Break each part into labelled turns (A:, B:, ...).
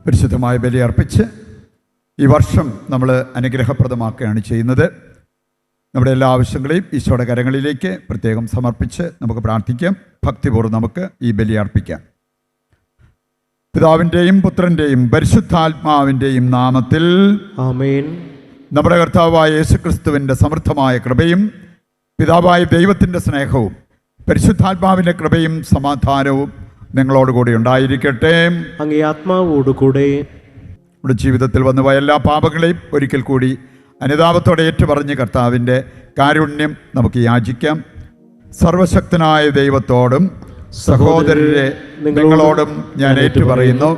A: പരിശുദ്ധമായ ബലി അർപ്പിച്ച് ഈ വർഷം നമ്മൾ അനുഗ്രഹപ്രദമാക്കുകയാണ് ചെയ്യുന്നത്. നമ്മുടെ എല്ലാ ആവശ്യങ്ങളെയും ഈശോയുടെ കരങ്ങളിലേക്ക് പ്രത്യേകം സമർപ്പിച്ച് നമുക്ക് പ്രാർത്ഥിക്കാം. ഭക്തിപൂർവ്വം നമുക്ക് ഈ ബലി അർപ്പിക്കാം. പിതാവിൻ്റെയും പുത്രൻ്റെയും പരിശുദ്ധാത്മാവിൻ്റെയും നാമത്തിൽ
B: ആമേൻ.
A: നമ്മുടെ കർത്താവായ യേശുക്രിസ്തുവിൻ്റെ സമൃദ്ധമായ കൃപയും പിതാവായ ദൈവത്തിൻ്റെ സ്നേഹവും പരിശുദ്ധാത്മാവിൻ്റെ കൃപയും സമാധാനവും നിങ്ങളോടുകൂടി ഉണ്ടായിരിക്കട്ടെ.
B: അങ്ങേ ആത്മാവോടുകൂടെ.
A: നമ്മുടെ ജീവിതത്തിൽ വന്നുപോയ എല്ലാ പാപങ്ങളെയും ഒരിക്കൽ കൂടി അനുതാപത്തോടെ ഏറ്റുപറഞ്ഞ് കർത്താവിൻ്റെ കാരുണ്യം നമുക്ക് യാചിക്കാം. സർവശക്തനായ ദൈവത്തോടും സഹോദരരെ നിങ്ങളോടും ഞാൻ ഏറ്റുപറയുന്നു.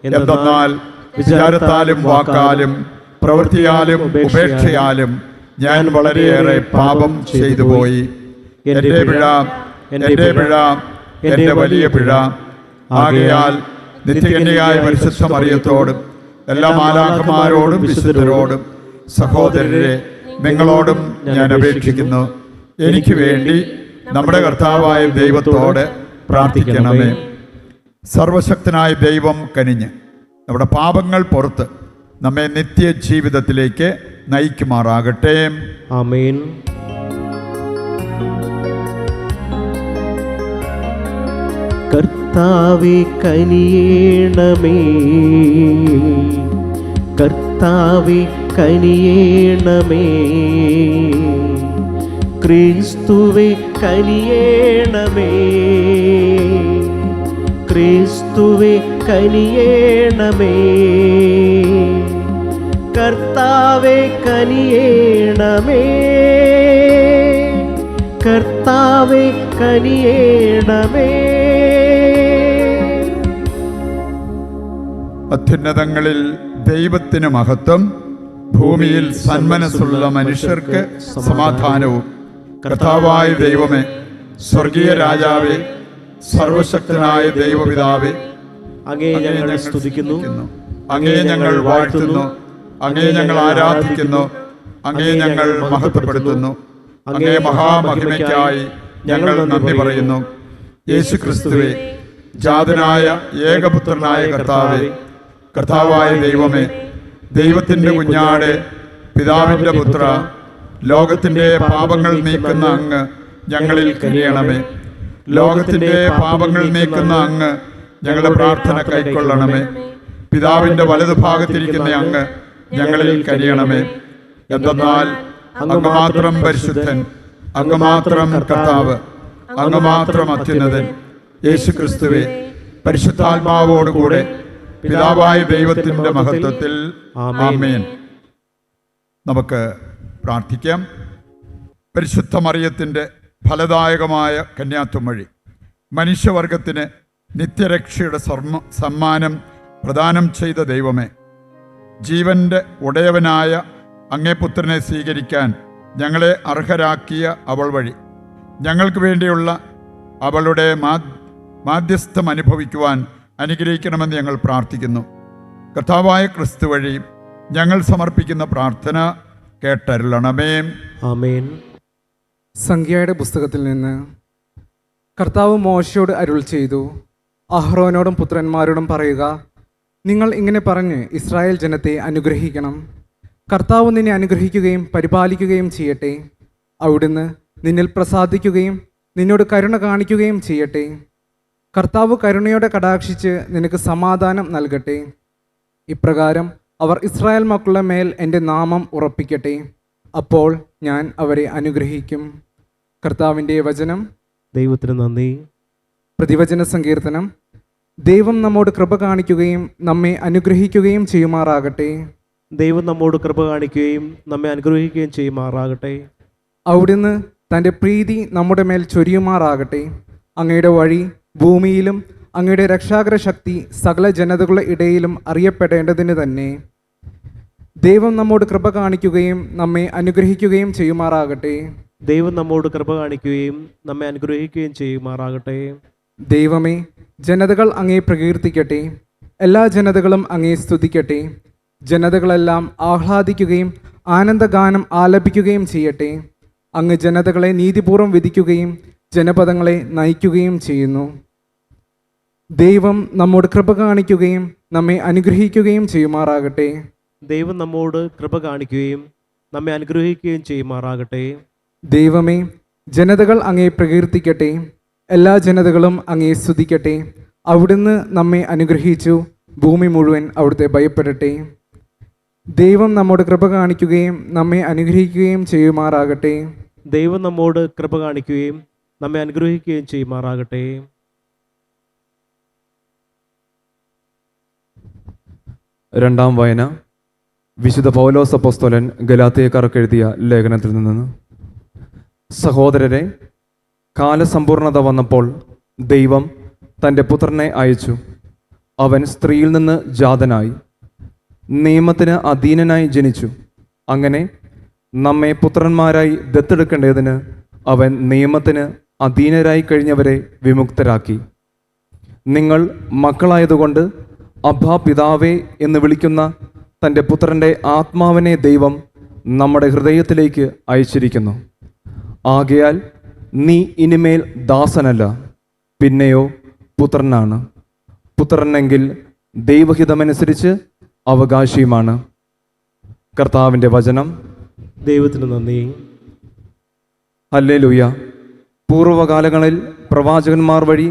A: എന്തെന്നാൽ വിചാരത്താലും വാക്കാലും പ്രവൃത്തിയാലും ഉപേക്ഷയാലും ഞാൻ വളരെയേറെ പാപം ചെയ്തുപോയി. എൻ്റെ പിഴ, എൻ്റെ വലിയ പിഴ. ആകയാൽ നിത്യകന്യയായ പരിശുദ്ധ മറിയത്തോടും എല്ലാ മാലാഖമാരോടും വിശുദ്ധരോടും സഹോദരരെ നിങ്ങളോടും ഞാൻ അപേക്ഷിക്കുന്നു, എനിക്ക് വേണ്ടി നമ്മുടെ കർത്താവായ ദൈവത്തോട് പ്രാർത്ഥിക്കണമേ. സർവശക്തനായ ദൈവം കനിഞ്ഞ് നമ്മുടെ പാപങ്ങൾ പുറത്ത് നമ്മെ നിത്യജീവിതത്തിലേക്ക് നയിക്കുമാറാകട്ടെ.
B: ആമേൻ. കർത്താവേ കനിയേണമേ, കർത്താവേ കനിയേണമേ, ക്രിസ്തുവേ കനിയേണമേ, ക്രിസ്തുവേ കനിയേണമേ, കർത്താവേ കനിയേണമേ, കർത്താവേ കനിയേണമേ.
A: അത്യുന്നതങ്ങളിൽ ദൈവത്തിന് മഹത്വം, ഭൂമിയിൽ സന്മനസ്സുള്ള മനുഷ്യർക്ക് സമാധാനവും. കർത്താവായ ദൈവമേ, സ്വർഗീയ രാജാവേ, സർവശക്തനായ ദൈവപിതാവേ,
B: അങ്ങയെ ഞങ്ങൾ സ്തുതിക്കുന്നു,
A: അങ്ങയെ ഞങ്ങൾ വാഴ്ത്തുന്നു, അങ്ങയെ ഞങ്ങൾ ആരാധിക്കുന്നു, അങ്ങയെ ഞങ്ങൾ മഹത്വപ്പെടുത്തുന്നു. അങ്ങേ മഹാമഹിമയ്ക്കായി ഞങ്ങൾ നന്ദി പറയുന്നു. യേശുക്രിസ്തുവേ, ജാതനായ ഏകപുത്രനായ കർത്താവേ, കർത്താവായ ദൈവമേ, ദൈവത്തിൻ്റെ കുഞ്ഞാട്, പിതാവിൻ്റെ പുത്ര, ലോകത്തിൻ്റെ പാപങ്ങൾ നീക്കുന്ന അങ്ങ് ഞങ്ങളിൽ കനിയണമേ. ലോകത്തിൻ്റെ പാപങ്ങൾ നീക്കുന്ന അങ്ങ് ഞങ്ങളുടെ പ്രാർത്ഥന കൈക്കൊള്ളണമേ. പിതാവിൻ്റെ വലതുഭാഗത്തിരിക്കുന്ന അങ്ങ് ഞങ്ങളിൽ കനിയണമേ. എന്തെന്നാൽ അങ്ങ് മാത്രം പരിശുദ്ധൻ, അങ്ങ് മാത്രം കർത്താവ്, അങ്ങ് മാത്രം അത്യുന്നതൻ. യേശുക്രിസ്തുവേ, പരിശുദ്ധാത്മാവോടുകൂടെ പിതാവായ ദൈവത്തിൻ്റെ മഹത്വത്തിൽ ആമേൻ. നമുക്ക് പ്രാർത്ഥിക്കാം. പരിശുദ്ധ മറിയത്തിൻ്റെ ഫലദായകമായ കന്യാത്വം വഴി മനുഷ്യവർഗത്തിന് നിത്യരക്ഷയുടെ സമ്മാനം പ്രദാനം ചെയ്ത ദൈവമേ, ജീവൻ്റെ ഉടയവനായ അങ്ങേ പുത്രനെ സ്വീകരിക്കാൻ ഞങ്ങളെ അർഹരാക്കിയ അവൾ വഴി ഞങ്ങൾക്ക് വേണ്ടിയുള്ള അവളുടെ മാധ്യസ്ഥം അനുഭവിക്കുവാൻ അനുഗ്രഹിക്കണമെന്ന് ഞങ്ങൾ പ്രാർത്ഥിക്കുന്നു. കർത്താവായ ക്രിസ്തു വഴി ഞങ്ങൾ സമർപ്പിക്കുന്ന പ്രാർത്ഥന കേട്ടരുളണമേ.
B: ആമേൻ.
C: സംഖ്യയുടെ പുസ്തകത്തിൽ നിന്ന് കർത്താവ് മോശയോട് അരുൾ ചെയ്തു, അഹ്റോനോടും പുത്രന്മാരോടും പറയുക, നിങ്ങൾ ഇങ്ങനെ പറഞ്ഞ് ഇസ്രായേൽ ജനത്തെ അനുഗ്രഹിക്കണം. കർത്താവ് നിന്നെ അനുഗ്രഹിക്കുകയും പരിപാലിക്കുകയും ചെയ്യട്ടെ. അവിടുന്ന് നിന്നിൽ പ്രസാദിക്കുകയും നിന്നോട് കരുണ കാണിക്കുകയും ചെയ്യട്ടെ. കർത്താവ് കരുണയോടെ കടാക്ഷിച്ച് നിനക്ക് സമാധാനം നൽകട്ടെ. ഇപ്രകാരം അവർ ഇസ്രായേൽ മക്കളുടെ മേൽ എൻ്റെ നാമം ഉറപ്പിക്കട്ടെ. അപ്പോൾ ഞാൻ അവരെ അനുഗ്രഹിക്കും. കർത്താവിൻ്റെ വചനം.
B: ദൈവത്തിന് നന്ദി.
C: പ്രതിവചന സങ്കീർത്തനം. ദൈവം നമ്മോട് കൃപ കാണിക്കുകയും നമ്മെ അനുഗ്രഹിക്കുകയും ചെയ്യുമാറാകട്ടെ.
B: ദൈവം നമ്മോട് കൃപ കാണിക്കുകയും നമ്മെ അനുഗ്രഹിക്കുകയും ചെയ്യുമാറാകട്ടെ.
C: അവിടുന്ന് തൻ്റെ പ്രീതി നമ്മുടെ മേൽ ചൊരിയുമാറാകട്ടെ. അങ്ങയുടെ വഴി ഭൂമിയിലും അങ്ങയുടെ രക്ഷാകര ശക്തി സകല ജനതകളുടെ ഇടയിലും അറിയപ്പെടേണ്ടതിന് തന്നെ. ദൈവം നമ്മോട് കൃപ കാണിക്കുകയും നമ്മെ അനുഗ്രഹിക്കുകയും ചെയ്യുമാറാകട്ടെ.
B: ദൈവം നമ്മോട് കൃപ കാണിക്കുകയും നമ്മെ അനുഗ്രഹിക്കുകയും ചെയ്യുമാറാകട്ടെ.
C: ദൈവമേ, ജനതകൾ അങ്ങയെ പ്രകീർത്തിക്കട്ടെ, എല്ലാ ജനതകളും അങ്ങയെ സ്തുതിക്കട്ടെ. ജനതകളെല്ലാം ആഹ്ലാദിക്കുകയും ആനന്ദഗാനം ആലപിക്കുകയും ചെയ്യട്ടെ. അങ്ങ് ജനതകളെ നീതിപൂർവ്വം വിധിക്കുകയും ജനപദങ്ങളെ നയിക്കുകയും ചെയ്യുന്നു. ദൈവം നമ്മോട് കൃപ കാണിക്കുകയും നമ്മെ അനുഗ്രഹിക്കുകയും ചെയ്യുമാറാകട്ടെ.
B: ദൈവം നമ്മോട് കൃപ കാണിക്കുകയും നമ്മെ അനുഗ്രഹിക്കുകയും ചെയ്യുമാറാകട്ടെ.
C: ദൈവമേ, ജനതകൾ അങ്ങയെ പ്രകീർത്തിക്കട്ടെ, എല്ലാ ജനതകളും അങ്ങയെ സ്തുതിക്കട്ടെ. അവിടുന്ന് നമ്മെ അനുഗ്രഹിച്ചു, ഭൂമി മുഴുവൻ അവിടുത്തെ ഭയപ്പെടട്ടെ. ദൈവം നമ്മോട് കൃപ കാണിക്കുകയും നമ്മെ അനുഗ്രഹിക്കുകയും ചെയ്യുമാറാകട്ടെ.
B: ദൈവം നമ്മോട് കൃപ കാണിക്കുകയും നമ്മെ അനുഗ്രഹിക്കുകയും ചെയ്യുമാറാകട്ടെ.
D: രണ്ടാം വായന വിശുദ്ധ പൗലോസ് അപ്പോസ്തലൻ ഗലാത്യക്കാർക്ക് എഴുതിയ ലേഖനത്തിൽ നിന്ന്. സഹോദരരെ, കാലസമ്പൂർണത വന്നപ്പോൾ ദൈവം തൻ്റെ പുത്രനെ അയച്ചു. അവൻ സ്ത്രീയിൽ നിന്ന് ജാതനായി, നിയമത്തിന് അധീനനായി ജനിച്ചു. അങ്ങനെ നമ്മെ പുത്രന്മാരായി ദത്തെടുക്കേണ്ടതിന് അവൻ നിയമത്തിന് അധീനരായി കഴിഞ്ഞവരെ വിമുക്തരാക്കി. നിങ്ങൾ മക്കളായതുകൊണ്ട് അബ്ബാ പിതാവേ എന്ന് വിളിക്കുന്ന തൻ്റെ പുത്രൻ്റെ ആത്മാവിനെ ദൈവം നമ്മുടെ ഹൃദയത്തിലേക്ക് അയച്ചിരിക്കുന്നു. ആകയാൽ നീ ഇനിമേൽ ദാസനല്ല, പിന്നെയോ പുത്രനാണ്. പുത്രനെങ്കിൽ ദൈവഹിതമനുസരിച്ച് അവകാശിയുമാണ്. കർത്താവിൻ്റെ വചനം.
B: ദൈവത്തിന് നന്ദി.
D: ഹല്ലേലൂയ. പൂർവ്വകാലങ്ങളിൽ പ്രവാചകന്മാർ വഴി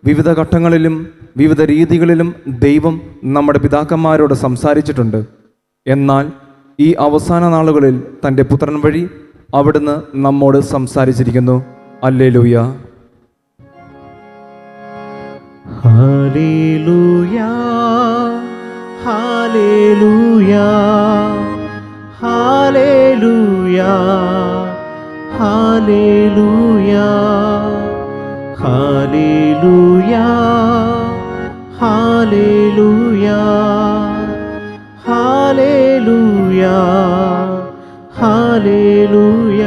D: വിവിധ ഘട്ടങ്ങളിലും വിവിധ രീതികളിലും ദൈവം നമ്മുടെ പിതാക്കന്മാരോട് സംസാരിച്ചിട്ടുണ്ട്. എന്നാൽ ഈ അവസാന നാളുകളിൽ തൻ്റെ പുത്രൻ വഴി അവിടുന്ന് നമ്മോട് സംസാരിച്ചിരിക്കുന്നു. ഹല്ലേലൂയ.
B: ഹല്ലേലൂയ, ഹല്ലേലൂയ, ഹല്ലേലൂയ, ഹല്ലേലൂയ, ഹല്ലേലൂയ, ഹല്ലേലൂയ, ഹല്ലേലൂയ, ഹല്ലേലൂയ.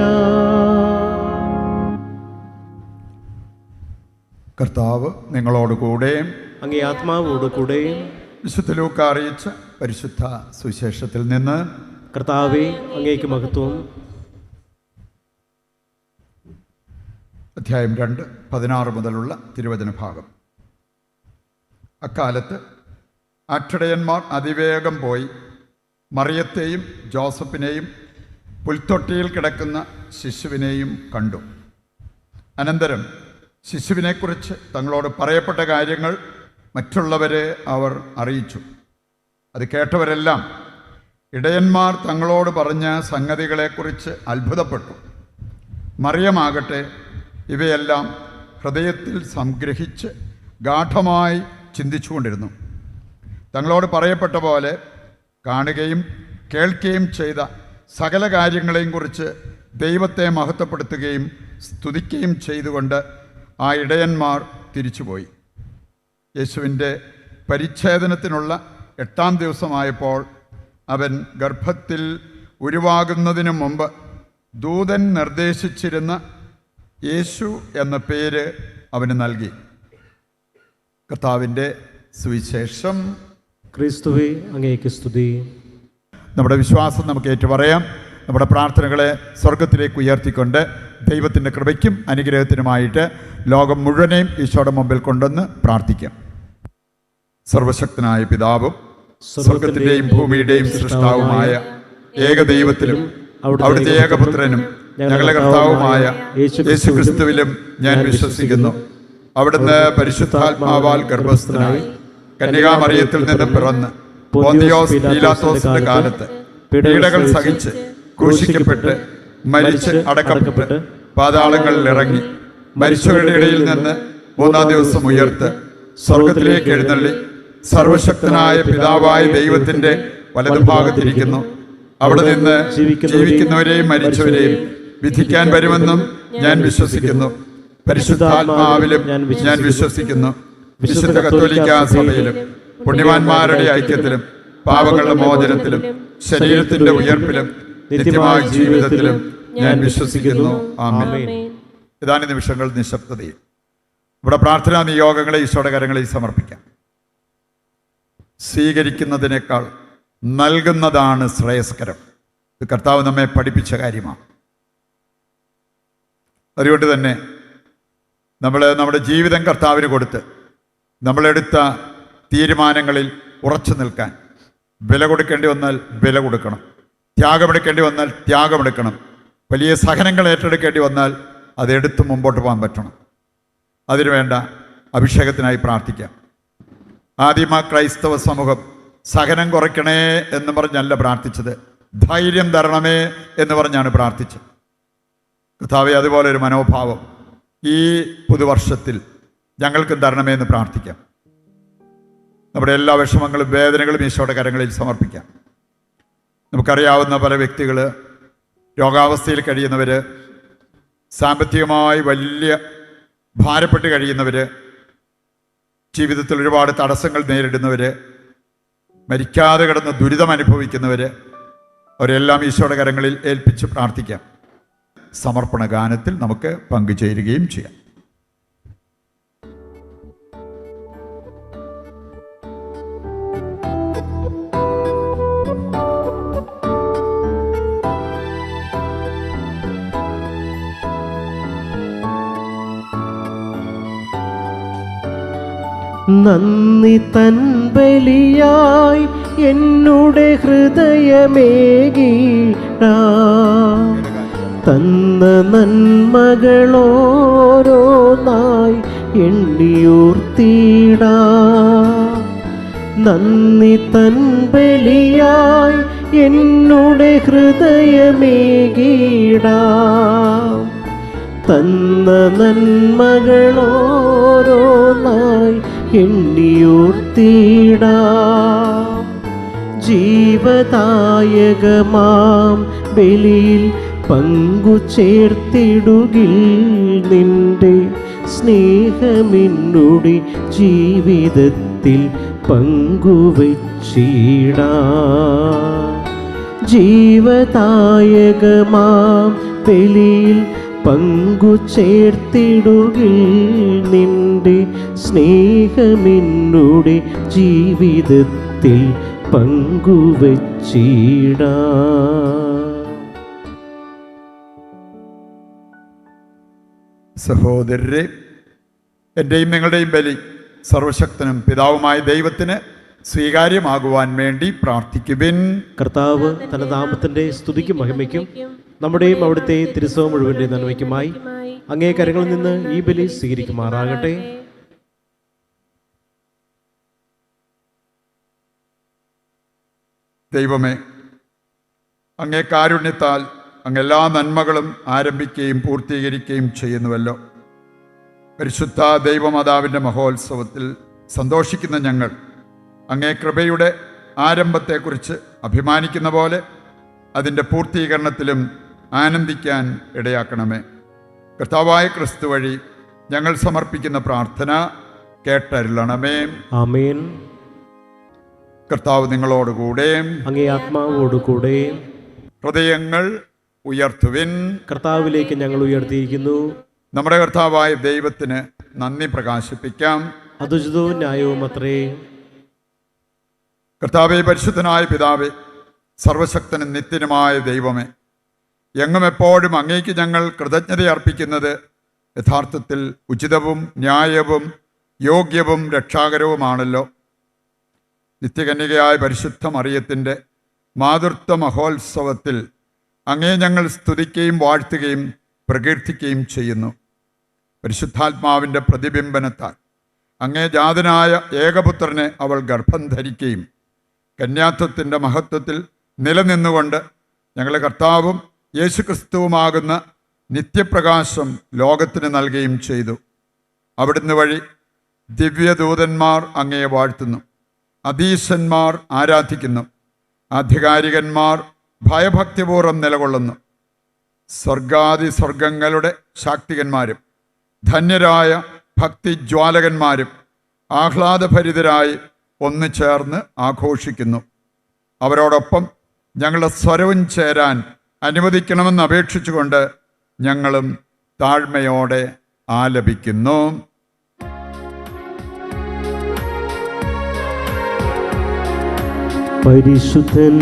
A: കർത്താവ് നിങ്ങളോട് കൂടെ.
B: അങ്ങേ ആത്മാവോട് കൂടെ.
A: വിശുദ്ധ ലൂക്ക അറിയിച്ച പരിശുദ്ധ സുവിശേഷത്തിൽ നിന്ന്.
B: കർത്താവേ, അങ്ങേക്ക് മഹത്വം.
A: അധ്യായം 2, 16 മുതലുള്ള തിരുവചന ഭാഗം. അക്കാലത്ത് ആട്ടിടയന്മാർ അതിവേഗം പോയി മറിയത്തെയും ജോസഫിനെയും പുൽത്തൊട്ടിയിൽ കിടക്കുന്ന ശിശുവിനെയും കണ്ടു. അനന്തരം ശിശുവിനെക്കുറിച്ച് തങ്ങളോട് പറയപ്പെട്ട കാര്യങ്ങൾ മറ്റുള്ളവരെ അവർ അറിയിച്ചു. അത് കേട്ടവരെല്ലാം ഇടയന്മാർ തങ്ങളോട് പറഞ്ഞ സംഗതികളെക്കുറിച്ച് അത്ഭുതപ്പെട്ടു. മറിയമാകട്ടെ ഇവയെല്ലാം ഹൃദയത്തിൽ സംഗ്രഹിച്ച് ഗാഠമായി ചിന്തിച്ചുകൊണ്ടിരുന്നു. തങ്ങളോട് പറയപ്പെട്ട പോലെ കാണുകയും കേൾക്കുകയും ചെയ്ത സകല കാര്യങ്ങളെയും കുറിച്ച് ദൈവത്തെ മഹത്വപ്പെടുത്തുകയും സ്തുതിക്കുകയും ചെയ്തുകൊണ്ട് ആ ഇടയന്മാർ തിരിച്ചുപോയി. യേശുവിൻ്റെ പരിച്ഛേദനത്തിനുള്ള 8-ാം ദിവസമായപ്പോൾ അവൻ ഗർഭത്തിൽ ഉരുവാകുന്നതിനു മുമ്പ് ദൂതൻ നിർദ്ദേശിച്ചിരുന്ന യേശു എന്ന പേര് അവന് നൽകി. കർത്താവിൻ്റെ സുവിശേഷം.
B: ക്രിസ്തുവേ, അങ്ങേക്ക് സ്തുതി.
A: നമ്മുടെ വിശ്വാസം നമുക്ക് ഏറ്റുപറയാം. നമ്മുടെ പ്രാർത്ഥനകളെ സ്വർഗത്തിലേക്ക് ഉയർത്തിക്കൊണ്ട് ദൈവത്തിൻ്റെ കൃപയ്ക്കും അനുഗ്രഹത്തിനുമായിട്ട് ലോകം മുഴുവനെയും ഈശോയുടെ മുമ്പിൽ കൊണ്ടുവന്ന് പ്രാർത്ഥിക്കാം. സർവശക്തനായ പിതാവും സ്വർഗത്തിൻ്റെയും ഭൂമിയുടെയും സൃഷ്ടാവുമായ ഏകദൈവത്തിലും അവിടുത്തെ ഏകപുത്രനും ഞങ്ങളുടെ കർത്താവുമായ യേശുക്രിസ്തുവിലും ഞാൻ വിശ്വസിക്കുന്നു. അവിടുന്ന് പരിശുദ്ധാത്മാവാൽ ഗർഭസ്ഥനായി കന്യകാമറിയത്തിൽ നിന്ന് പിറന്ന് പോന്തിയോസ് പീലാത്തോസിന്റെ കാലത്ത് പീഡകൾ സഹിച്ച് ക്രൂശിക്കപ്പെട്ട് മരിച്ച് അടക്കപ്പെട്ട് പാതാളങ്ങളിൽ ഇറങ്ങി മരിച്ചവരുടെ ഇടയിൽ നിന്ന് 3-ാം ദിവസം ഉയർത്ത് സ്വർഗത്തിലേക്ക് എഴുന്നള്ളി സർവശക്തനായ പിതാവായ ദൈവത്തിന്റെ വലതുഭാഗത്തിരിക്കുന്നു. അവിടെ നിന്ന് ജീവിക്കുന്നവരെയും മരിച്ചവരെയും വിധിക്കാൻ വരുമെന്നും ഞാൻ വിശ്വസിക്കുന്നു. പരിശുദ്ധാത്മാവിലും ഞാൻ വിശ്വസിക്കുന്നു. വിശുദ്ധ കത്തോലിക്കാ സഭയിലും പുണ്യവാന്മാരുടെ ഐക്യത്തിലും പാപങ്ങളുടെ മോചനത്തിലും ശരീരത്തിന്റെ ഉയർപ്പിലും നിത്യമായ ജീവിതത്തിലും ഞാൻ വിശ്വസിക്കുന്നു. ആമേൻ. ഏതാനും നിമിഷങ്ങൾ നിശബ്ദതയിൽ ഇവിടെ പ്രാർത്ഥനാ നിയോഗങ്ങളെ ഈശോയുടെ കരങ്ങളിൽ സമർപ്പിക്കാം. സ്വീകരിക്കുന്നതിനേക്കാൾ നൽകുന്നതാണ് ശ്രേയസ്കരം. ഇത് കർത്താവ് നമ്മെ പഠിപ്പിച്ച കാര്യമാണ്. അതുകൊണ്ട് തന്നെ നമ്മൾ നമ്മുടെ ജീവിതം കർത്താവിന് കൊടുത്ത് നമ്മളെടുത്ത തീരുമാനങ്ങളിൽ ഉറച്ചു നിൽക്കാൻ. വില കൊടുക്കേണ്ടി വന്നാൽ വില കൊടുക്കണം, ത്യാഗമെടുക്കേണ്ടി വന്നാൽ ത്യാഗമെടുക്കണം, വലിയ സഹനങ്ങൾ ഏറ്റെടുക്കേണ്ടി വന്നാൽ അതെടുത്ത് മുമ്പോട്ട് പോകാൻ പറ്റണം. അതിനുവേണ്ട അഭിഷേകത്തിനായി പ്രാർത്ഥിക്കാം. ആദിമ ക്രൈസ്തവ സമൂഹം സഹനം കുറയ്ക്കണേ എന്ന് പറഞ്ഞല്ല പ്രാർത്ഥിച്ചത്, ധൈര്യം തരണമേ എന്ന് പറഞ്ഞാണ് പ്രാർത്ഥിച്ചത്. കർത്താവേ, അതുപോലെ ഒരു മനോഭാവം ഈ പുതുവർഷത്തിൽ ഞങ്ങൾക്കും തരണമേ എന്ന് പ്രാർത്ഥിക്കാം. നമ്മുടെ എല്ലാ വിഷമങ്ങളും വേദനകളും ഈശോയുടെ കരങ്ങളിൽ സമർപ്പിക്കാം. നമുക്കറിയാവുന്ന പല വ്യക്തികൾ, രോഗാവസ്ഥയിൽ കഴിയുന്നവർ, സാമ്പത്തികമായി വലിയ ഭാരപ്പെട്ട് കഴിയുന്നവർ, ജീവിതത്തിൽ ഒരുപാട് തടസ്സങ്ങൾ നേരിടുന്നവർ, മരിക്കാതെ കിടന്ന് ദുരിതം അനുഭവിക്കുന്നവർ, അവരെല്ലാം ഈശോയുടെ കരങ്ങളിൽ ഏൽപ്പിച്ച് പ്രാർത്ഥിക്കാം. സമർപ്പണ ഗാനത്തിൽ നമുക്ക് പങ്കുചേരുകയും ചെയ്യാം.
B: നന്ദി തൻ ബലിയായി എന്നുടെ ഹൃദയമേകീടാ, തന്ന നന്മകളോരോന്നായി എണ്ണിയോർത്തിടാ. നന്ദി തൻ ബലിയായി എന്നുടെ ഹൃദയമേകീടാ, തന്ന നന്മകളോരോന്നായി എണ്ണിയോർത്തിടാ. ജീവദായകമാം ബലിയിൽ പങ്കുചേർത്തിടുകിൽ നിന്റെ സ്നേഹമെന്നുടെ ജീവിതത്തിൽ പങ്കുവച്ചിടാ. ജീവദായകമാം ബലിയിൽ പങ്കുചേർത്തിടുകിൽ നിന്റെ സ്നേഹമെന്നുടെ ജീവിതത്തിൽ പങ്കുവച്ചിടാ.
A: സഹോദരരെ, എൻ്റെയും നിങ്ങളുടെയും ബലി സർവശക്തനും പിതാവുമായ ദൈവത്തിന് സ്വീകാര്യമാകുവാൻ വേണ്ടി പ്രാർത്ഥിക്കുവിൻ.
B: കർത്താവ് തന്റെ നാമത്തിന്റെ സ്തുതിക്കും മഹിമയ്ക്കും നമ്മുടെയും അവിടുത്തെ തിരുസഭ മുഴുവന്റെ നന്മയ്ക്കുമായി അങ്ങേ കരങ്ങളിൽ നിന്ന് ഈ ബലി സ്വീകരിക്കുമാറാകട്ടെ.
A: ദൈവമേ, അങ്ങേ കാരുണ്യത്താൽ അങ്ങ് എല്ലാ നന്മകളും ആരംഭിക്കുകയും പൂർത്തീകരിക്കുകയും ചെയ്യുന്നുവല്ലോ. പരിശുദ്ധ ദൈവമാതാവിൻ്റെ മഹോത്സവത്തിൽ സന്തോഷിക്കുന്ന ഞങ്ങൾ അങ്ങേ കൃപയുടെ ആരംഭത്തെക്കുറിച്ച് അഭിമാനിക്കുന്ന പോലെ അതിൻ്റെ പൂർത്തീകരണത്തിലും ആനന്ദിക്കാൻ ഇടയാക്കണമേ. കർത്താവായ ക്രിസ്തു വഴി ഞങ്ങൾ സമർപ്പിക്കുന്ന പ്രാർത്ഥന കേട്ടരുളണമേ.
B: ആമേൻ.
A: കർത്താവ് നിങ്ങളോടുകൂടെ,
B: അങ്ങേ ആത്മാവോടുകൂടെ.
A: ഹൃദയങ്ങൾ ഉയർത്തുവിൻ.
B: കർത്താവിലേക്ക് ഞങ്ങൾ ഉയർത്തിയിരിക്കുന്നു.
A: നമ്മുടെ കർത്താവായ ദൈവത്തിന് നന്ദി പ്രകാശിപ്പിക്കാം.
B: അതുചിതവും ന്യായവും അത്രേ.
A: കർത്താവേ, പരിശുദ്ധനായ പിതാവേ, സർവശക്തനും നിത്യനുമായ ദൈവമേ, എങ്ങും എപ്പോഴും അങ്ങേക്ക് ഞങ്ങൾ കൃതജ്ഞത അർപ്പിക്കുന്നത് യഥാർത്ഥത്തിൽ ഉചിതവും ന്യായവും യോഗ്യവും രക്ഷാകരവുമാണല്ലോ. നിത്യകന്യകയായ പരിശുദ്ധ മറിയത്തിൻ്റെ മാതൃത്വ മഹോത്സവത്തിൽ അങ്ങേ ഞങ്ങൾ സ്തുതിക്കുകയും വാഴ്ത്തുകയും പ്രകീർത്തിക്കുകയും ചെയ്യുന്നു. പരിശുദ്ധാത്മാവിൻ്റെ പ്രതിബിംബനത്താൽ അങ്ങേ ജാതനായ ഏകപുത്രനെ അവൾ ഗർഭം ധരിക്കുകയും കന്യാത്വത്തിൻ്റെ മഹത്വത്തിൽ നിലനിന്നുകൊണ്ട് ഞങ്ങളുടെ കർത്താവും യേശുക്രിസ്തുവുമാകുന്ന നിത്യപ്രകാശം ലോകത്തിന് നൽകുകയും ചെയ്തു. അവിടുന്ന് വഴി ദിവ്യദൂതന്മാർ അങ്ങയെ വാഴ്ത്തുന്നു, അധീശന്മാർ ആരാധിക്കുന്നു, ആധികാരികന്മാർ ഭയഭക്തിപൂർവ്വം നിലകൊള്ളുന്നു. സ്വർഗാതിസ്വർഗങ്ങളുടെ ശാക്തികന്മാരും ധന്യരായ ഭക്തിജ്വാലകന്മാരും ആഹ്ലാദഭരിതരായി ഒന്നു ചേർന്ന് ആഘോഷിക്കുന്നു. അവരോടൊപ്പം ഞങ്ങളുടെ സ്വരവും ചേരാൻ അനുവദിക്കണമെന്ന് അപേക്ഷിച്ചുകൊണ്ട് ഞങ്ങളും താഴ്മയോടെ ആലപിക്കുന്നു.
B: പരിശുദ്ധൻ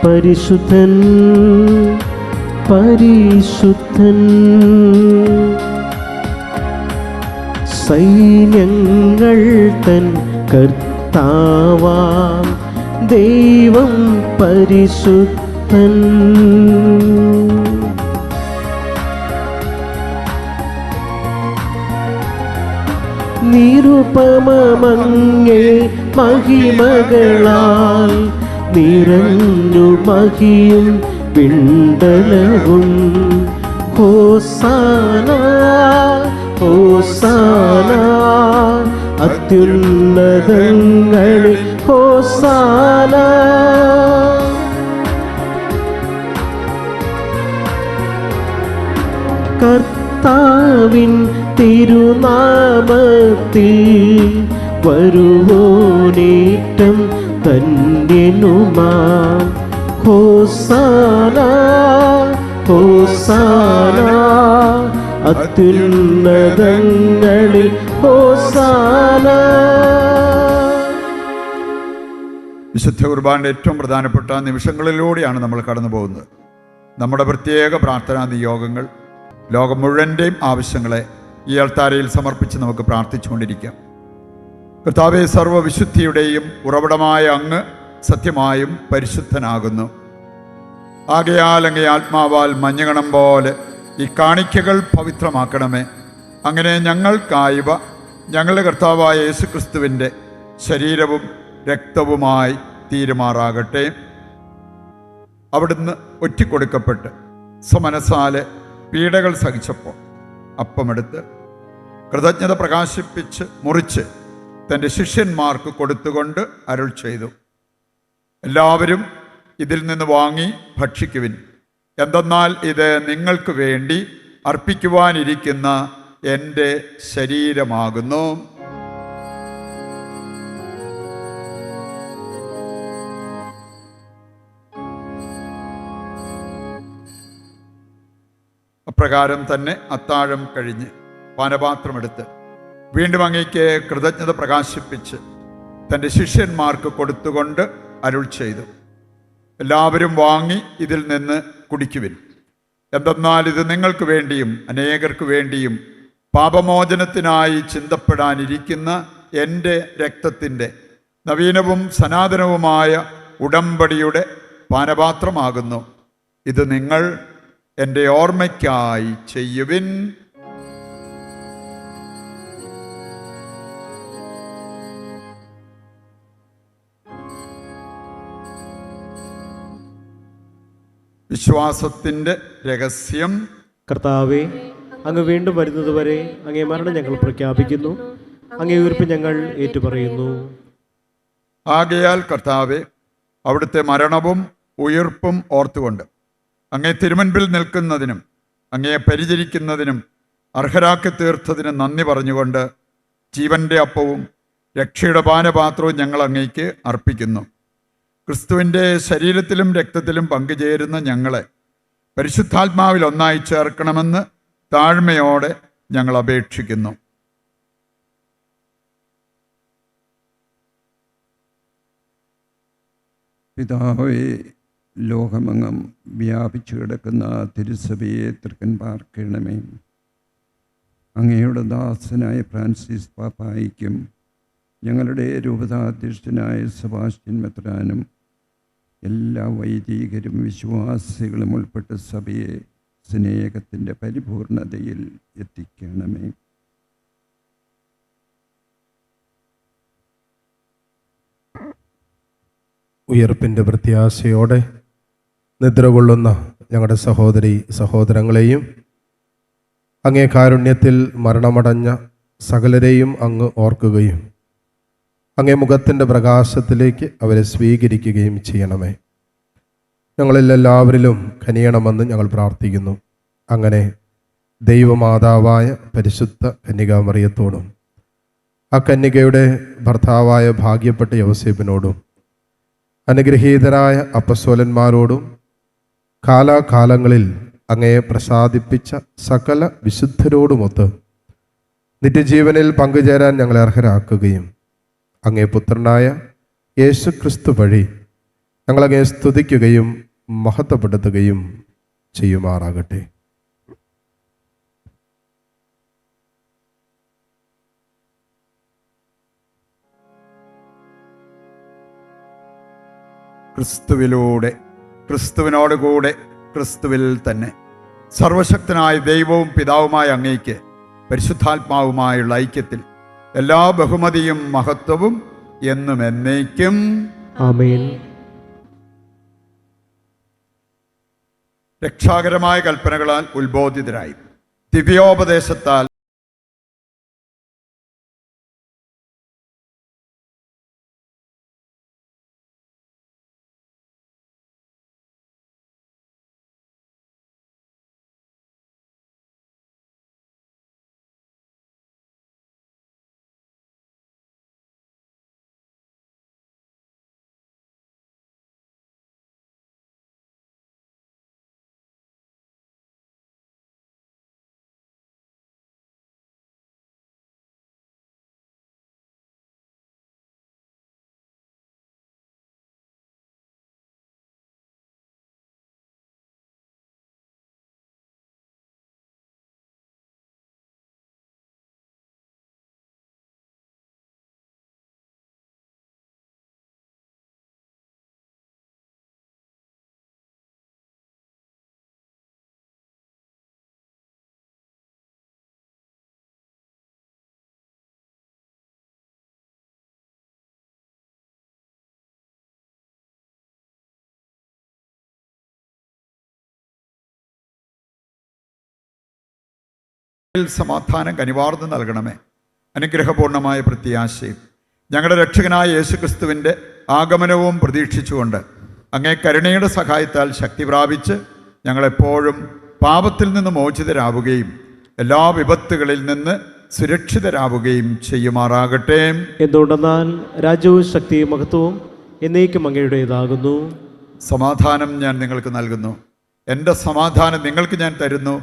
B: പരിശുദ്ധൻ പരിശുദ്ധൻ, സൈന്യങ്ങൾ തൻ കർത്താവാം ദൈവം പരിശുദ്ധൻ. നിരുപമമങ്ങേ മഹിമകളാൽ നിറഞ്ഞു മഹിയും പിണ്ടലവും. ഹോസാന ഹോസാന അത്യുന്നതങ്ങളിൽ ഹോസാന. കർത്താവിൻ തിരുനാമത്തിൽ വരുവോനേറ്റം ധന്യനുമാം. ഹോസാന ഹോസാന അത്യുന്നതങ്ങളിൽ ഹോസാന.
A: വിശുദ്ധ കുർബാനയുടെ ഏറ്റവും പ്രധാനപ്പെട്ട നിമിഷങ്ങളിലൂടെയാണ് നമ്മൾ കടന്നു പോകുന്നത്. നമ്മുടെ പ്രത്യേക പ്രാർത്ഥനാ നിയോഗങ്ങൾ, ലോകം മുഴുവൻ്റെയും ആവശ്യങ്ങളെ ഈ അൾത്താരയിൽ സമർപ്പിച്ച് നമുക്ക് പ്രാർത്ഥിച്ചുകൊണ്ടിരിക്കാം. കർത്താവേ, സർവ്വവിശുദ്ധിയുടെയും ഉറവിടമായ അങ്ങ് സത്യമായും പരിശുദ്ധനാകുന്നു. ആകയാൽ അങ്ങേ ആത്മാവാൽ മഞ്ഞുകണം പോലെ ഈ കാണിക്കകൾ പവിത്രമാക്കണമേ. അങ്ങനെ ഞങ്ങൾക്കായവ ഞങ്ങളുടെ കർത്താവായ യേശുക്രിസ്തുവിൻ്റെ ശരീരവും രക്തവുമായി തീരുമാറാകട്ടെ. അവിടുന്ന് ഒറ്റിക്കൊടുക്കപ്പെട്ട് സമനസാലെ പീഡകൾ സഹിച്ചപ്പോൾ അപ്പമെടുത്ത് കൃതജ്ഞത പ്രകാശിപ്പിച്ച് മുറിച്ച് തൻ്റെ ശിഷ്യന്മാർക്ക് കൊടുത്തുകൊണ്ട് അരുൾ ചെയ്തു, എല്ലാവരും ഇതിൽ നിന്ന് വാങ്ങി ഭക്ഷിക്കുവിൻ. എന്തെന്നാൽ ഇത് നിങ്ങൾക്ക് വേണ്ടി അർപ്പിക്കുവാനിരിക്കുന്ന എൻ്റെ ശരീരമാകുന്നു. അപ്രകാരം തന്നെ അത്താഴം കഴിഞ്ഞ് പാനപാത്രമെടുത്ത് വീണ്ടും അങ്ങേക്ക് കൃതജ്ഞത പ്രകാശിപ്പിച്ച് തൻ്റെ ശിഷ്യന്മാർക്ക് കൊടുത്തുകൊണ്ട് അരുൾ ചെയ്തു, എല്ലാവരും വാങ്ങി ഇതിൽ നിന്ന് കുടിക്കുവിൻ. എന്തെന്നാൽ ഇത് നിങ്ങൾക്ക് വേണ്ടിയും അനേകർക്ക് വേണ്ടിയും പാപമോചനത്തിനായി ചിന്തപ്പെടാനിരിക്കുന്ന എൻ്റെ രക്തത്തിൻ്റെ നവീനവും സനാതനവുമായ ഉടമ്പടിയുടെ പാനപാത്രമാകുന്നു. ഇത് നിങ്ങൾ എൻ്റെ ഓർമ്മയ്ക്കായി ചെയ്യുവിൻ. വിശ്വാസത്തിൻ്റെ രഹസ്യം.
B: കർത്താവേ, അങ്ങ് വീണ്ടും വരുന്നതുവരെ അങ്ങേ മരണം ഞങ്ങൾ പ്രഖ്യാപിക്കുന്നു, അങ്ങേ ഉയർപ്പ് ഞങ്ങൾ ഏറ്റുപറയുന്നു.
A: ആകയാൽ കർത്താവെ, അവിടുത്തെ മരണവും ഉയിർപ്പും ഓർത്തുകൊണ്ട് അങ്ങേ തിരുമുൻപിൽ നിൽക്കുന്നതിനും അങ്ങയെ പരിചരിക്കുന്നതിനും അർഹരാക്കി തീർത്തതിന് നന്ദി പറഞ്ഞുകൊണ്ട് ജീവൻ്റെ അപ്പവും രക്ഷയുടെ പാനപാത്രവും ഞങ്ങൾ അങ്ങേക്ക് അർപ്പിക്കുന്നു. ക്രിസ്തുവിൻ്റെ ശരീരത്തിലും രക്തത്തിലും പങ്കുചേരുന്ന ഞങ്ങളെ പരിശുദ്ധാത്മാവിൽ ഒന്നായി ചേർക്കണമെന്ന് താഴ്മയോടെ ഞങ്ങൾ അപേക്ഷിക്കുന്നു.
E: പിതാവേ, ലോകമെങ്ങും വ്യാപിച്ചു കിടക്കുന്ന തിരുസഭയെ തൃക്കൻ പാർക്കണമേ. അങ്ങയുടെ ദാസനായ ഫ്രാൻസിസ് പാപ്പായിക്കും ഞങ്ങളുടെ രൂപതാധ്യക്ഷനായ സെബാസ്റ്റ്യൻ മെത്രാനും എല്ലാ വൈദികരും വിശ്വാസികളും ഉൾപ്പെട്ട സഭയെ സ്നേഹത്തിൻ്റെ പരിപൂർണതയിൽ എത്തിക്കണമേ.
F: ഉയർപ്പിൻ്റെ പ്രത്യാശയോടെ നിദ്രകൊള്ളുന്ന ഞങ്ങളുടെ സഹോദരി സഹോദരങ്ങളെയും അങ്ങേ കാരുണ്യത്തിൽ മരണമടഞ്ഞ സകലരെയും അങ്ങ് ഓർക്കുകയും അങ്ങേ മുഖത്തിൻ്റെ പ്രകാശത്തിലേക്ക് അവരെ സ്വീകരിക്കുകയും ചെയ്യണമേ. ഞങ്ങളിലെല്ലാവരിലും കനിയണമെന്ന് ഞങ്ങൾ പ്രാർത്ഥിക്കുന്നു. അങ്ങനെ ദൈവമാതാവായ പരിശുദ്ധ കന്യകാമറിയത്തോടും ആ കന്യകയുടെ ഭർത്താവായ ഭാഗ്യപ്പെട്ട യോസേപ്പിനോടും അനുഗ്രഹീതരായ അപ്പസ്തോലന്മാരോടും കാലാകാലങ്ങളിൽ അങ്ങയെ പ്രസാദിപ്പിച്ച സകല വിശുദ്ധരോടുമൊത്ത് നിത്യജീവനിൽ പങ്കുചേരാൻ ഞങ്ങളെ അർഹരാക്കുകയും അങ്ങേ പുത്രനായ യേശുക്രിസ്തു വഴി ഞങ്ങളങ്ങയെ സ്തുതിക്കുകയും മഹത്വപ്പെടുത്തുകയും ചെയ്യുമാറാകട്ടെ.
A: ക്രിസ്തുവിലൂടെ, ക്രിസ്തുവിനോടുകൂടെ, ക്രിസ്തുവിൽ തന്നെ സർവശക്തനായ ദൈവവും പിതാവുമായ അങ്ങേക്ക് പരിശുദ്ധാത്മാവുമായുള്ള ഐക്യത്തിൽ എല്ലാ ബഹുമതിയും മഹത്വവും എന്നും എന്നേക്കും
B: ആമേൻ.
A: രക്ഷാകരമായ കൽപ്പനകളാൽ ഉത്ബോധിതരായി ദിവ്യോപദേശത്താൽ സമാധാനം കനിവാർന്ന് നൽകണമേ. അനുഗ്രഹപൂർണമായ പ്രത്യാശയും ഞങ്ങളുടെ രക്ഷകനായ യേശുക്രിസ്തുവിൻ്റെ ആഗമനവും പ്രതീക്ഷിച്ചുകൊണ്ട് അങ്ങേ കരുണയുടെ സഹായത്താൽ ശക്തി പ്രാപിച്ച് ഞങ്ങളെപ്പോഴും പാപത്തിൽ നിന്ന് മോചിതരാവുകയും എല്ലാ വിപത്തുകളിൽ നിന്ന് സുരക്ഷിതരാവുകയും ചെയ്യുമാറാകട്ടെ.
B: എന്തുകൊണ്ടെന്നാൽ രാജ്യവും ശക്തിയും മഹത്വവും എന്നേക്കും അങ്ങയുടേതാകുന്നു.
A: സമാധാനം ഞാൻ നിങ്ങൾക്ക് നൽകുന്നു, എൻ്റെ സമാധാനം നിങ്ങൾക്ക് ഞാൻ തരുന്നു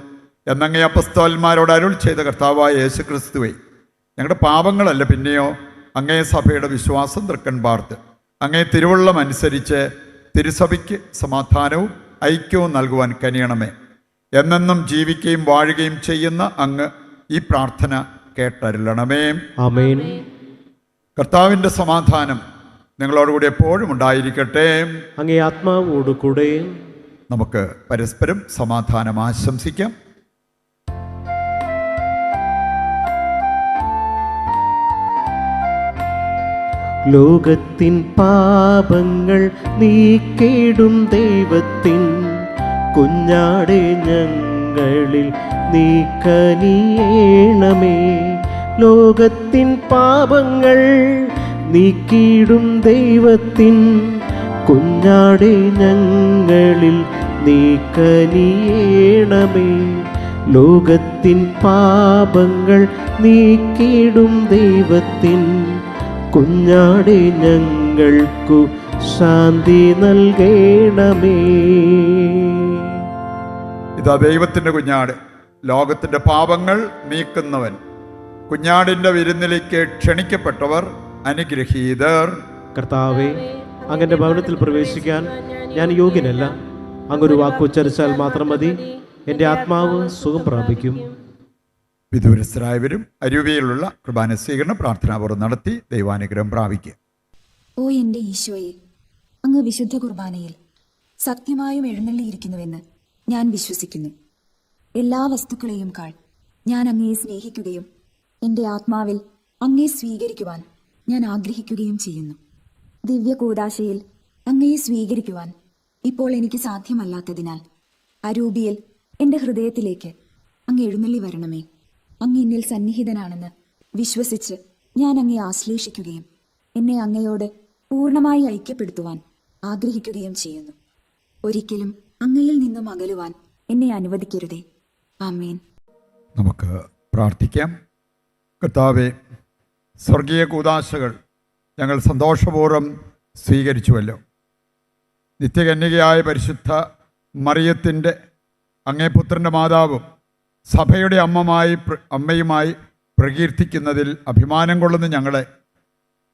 A: എന്നങ്ങേ അപ്പസ്തോലന്മാരോട് അരുൾ ചെയ്ത കർത്താവായ യേശുക്രിസ്തുവേ, ഞങ്ങളുടെ പാപങ്ങളല്ല പിന്നെയോ അങ്ങേ സഭയുടെ വിശ്വാസം തൃക്കൺ പാർത്ത് അങ്ങേ തിരുവുള്ളം അനുസരിച്ച് തിരുസഭയ്ക്ക് സമാധാനവും ഐക്യവും നൽകുവാൻ കനിയണമേ. എന്നെന്നും ജീവിക്കുകയും വാഴുകയും ചെയ്യുന്ന അങ്ങ് ഈ പ്രാർത്ഥന കേട്ടരുളണമേ.
B: ആമേൻ.
A: കർത്താവിൻ്റെ സമാധാനം നിങ്ങളോടുകൂടി എപ്പോഴും ഉണ്ടായിരിക്കട്ടെ.
B: അങ്ങേ ആത്മാവോടുകൂടെ.
A: നമുക്ക് പരസ്പരം സമാധാനം ആശംസിക്കാം.
B: ലോകത്തിൻ പാപങ്ങൾ നീക്കിടും ദൈവത്തിൻ കുഞ്ഞാടെ ഞങ്ങളിൽ നീ കനിയേണമേ. ലോകത്തിൻ പാപങ്ങൾ നീക്കിടും ദൈവത്തിൻ കുഞ്ഞാടെ ഞങ്ങളിൽ നീ കനിയേണമേ. ലോകത്തിൻ പാപങ്ങൾ നീക്കിടും ദൈവത്തിൻ കുഞ്ഞാടെ ഞങ്ങൾക്കു ശാന്തി നൽകണമേ.
A: ഇതാ ദൈവത്തിൻ്റെ കുഞ്ഞാട്, ലോകത്തിൻ്റെ പാപങ്ങൾ നീക്കുന്നവൻ. കുഞ്ഞാടിൻ്റെ വിരുന്നിലേക്ക് ക്ഷണിക്കപ്പെട്ടവർ അനുഗ്രഹീതർ.
B: കർത്താവേ, അങ്ങൻ്റെ ഭവനത്തിൽ പ്രവേശിക്കാൻ ഞാൻ യോഗ്യനല്ല. അങ്ങൊരു വാക്കുച്ചരിച്ചാൽ മാത്രം മതി, എൻ്റെ ആത്മാവ് സുഖം പ്രാപിക്കും.
A: വിദൂരസ്ഥരായവരും അരൂപിയിലുള്ള കുർബാന സ്വീകരണ പ്രാർത്ഥനാപൂർവ്വം നടത്തി ദൈവാനുഗ്രഹം പ്രാപിക്കുക.
G: ഓ എൻ്റെ ഈശോയെ, അങ്ങ് വിശുദ്ധ കുർബാനയിൽ സത്യമായും എഴുന്നള്ളിയിരിക്കുന്നുവെന്ന് ഞാൻ വിശ്വസിക്കുന്നു. എല്ലാ വസ്തുക്കളെയും കാൾ ഞാൻ അങ്ങയെ സ്നേഹിക്കുകയും എൻ്റെ ആത്മാവിൽ അങ്ങയെ സ്വീകരിക്കുവാൻ ഞാൻ ആഗ്രഹിക്കുകയും ചെയ്യുന്നു. ദിവ്യ കൂദാശയിൽ അങ്ങയെ സ്വീകരിക്കുവാൻ ഇപ്പോൾ എനിക്ക് സാധ്യമല്ലാത്തതിനാൽ അരൂപിയിൽ എൻ്റെ ഹൃദയത്തിലേക്ക് അങ്ങ് എഴുന്നള്ളി വരണമേ. അങ്ങ് എന്നിൽ സന്നിഹിതനാണെന്ന് വിശ്വസിച്ച് ഞാൻ അങ്ങയെ ആശ്ലേഷിക്കുകയും എന്നെ അങ്ങയോട് പൂർണ്ണമായി ഐക്യപ്പെടുത്തുവാൻ ആഗ്രഹിക്കുകയും ചെയ്യുന്നു. ഒരിക്കലും അങ്ങയിൽ നിന്നും അകലുവാൻ എന്നെ അനുവദിക്കരുതേ. ആമേൻ.
A: നമുക്ക് പ്രാർത്ഥിക്കാം. കർത്താവേ, സ്വർഗീയ കൂദാശകൾ ഞങ്ങൾ സന്തോഷപൂർവ്വം സ്വീകരിച്ചുവല്ലോ. നിത്യകന്യകയായ പരിശുദ്ധ മറിയത്തിൻ്റെ അങ്ങേ പുത്രൻ്റെ മാതാവും സഭയുടെ അമ്മയുമായി പ്രകീർത്തിക്കുന്നതിൽ അഭിമാനം കൊള്ളുന്ന ഞങ്ങളെ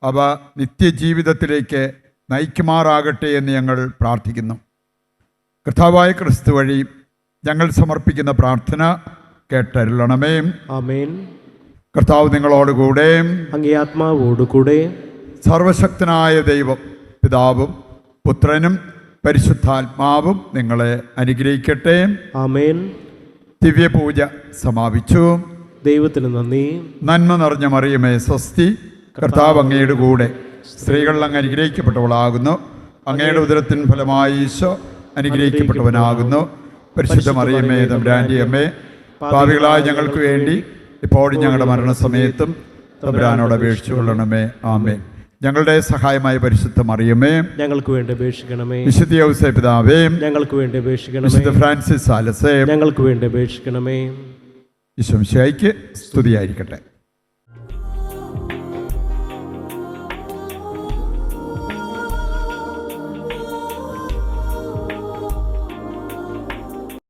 A: അവ നിത്യജീവിതത്തിലേക്ക് നയിക്കുമാറാകട്ടെ എന്ന് ഞങ്ങൾ പ്രാർത്ഥിക്കുന്നു. കർത്താവായ ക്രിസ്തു വഴി ഞങ്ങൾ സമർപ്പിക്കുന്ന പ്രാർത്ഥന കേട്ടരുളണമേ.
B: ആമേൻ.
A: കർത്താവ് നിങ്ങളോടുകൂടെ
B: അങ്ങേ ആത്മാവോടുകൂടെ.
A: സർവശക്തനായ ദൈവം പിതാവും പുത്രനും പരിശുദ്ധാത്മാവും നിങ്ങളെ അനുഗ്രഹിക്കട്ടെ.
B: ആമേൻ.
A: ദിവ്യപൂജ സമാപിച്ചു.
B: ദൈവത്തിന് നന്ദി.
A: നന്മ നിറഞ്ഞ മറിയമേ സ്വസ്തി, കർത്താവ് അങ്ങയുടെ കൂടെ, സ്ത്രീകൾ അങ്ങ് അനുഗ്രഹിക്കപ്പെട്ടവളാകുന്നു. അങ്ങയുടെ ഉദരത്തിൻ ഫലമായി ഈശോ അനുഗ്രഹിക്കപ്പെട്ടവനാകുന്നു. പരിശുദ്ധ മറിയമേ തമ്പുരാന്റെ അമ്മേ, പാപികളായ ഞങ്ങൾക്ക് വേണ്ടി ഇപ്പോഴും ഞങ്ങളുടെ മരണസമയത്തും തമ്പുരാനോട് അപേക്ഷിച്ചു കൊള്ളണമേ. ആമേൻ. ഞങ്ങളുടെ സഹായമായ പരിശുദ്ധ മറിയമേ,
B: ഞങ്ങൾക്ക് വേണ്ടി അപേക്ഷിക്കണമേ.
A: വിശുദ്ധ യൗസേ പിതാവേ,
B: ഞങ്ങൾക്ക് വേണ്ടി അപേക്ഷിക്കണമേ.
A: വിശുദ്ധ ഫ്രാൻസിസ് സാലസേ,
B: ഞങ്ങൾക്ക് വേണ്ടി അപേക്ഷിക്കണമേ.
A: ഈശോ മിശിഹായ്ക്ക് സ്തുതിയായിരിക്കട്ടെ.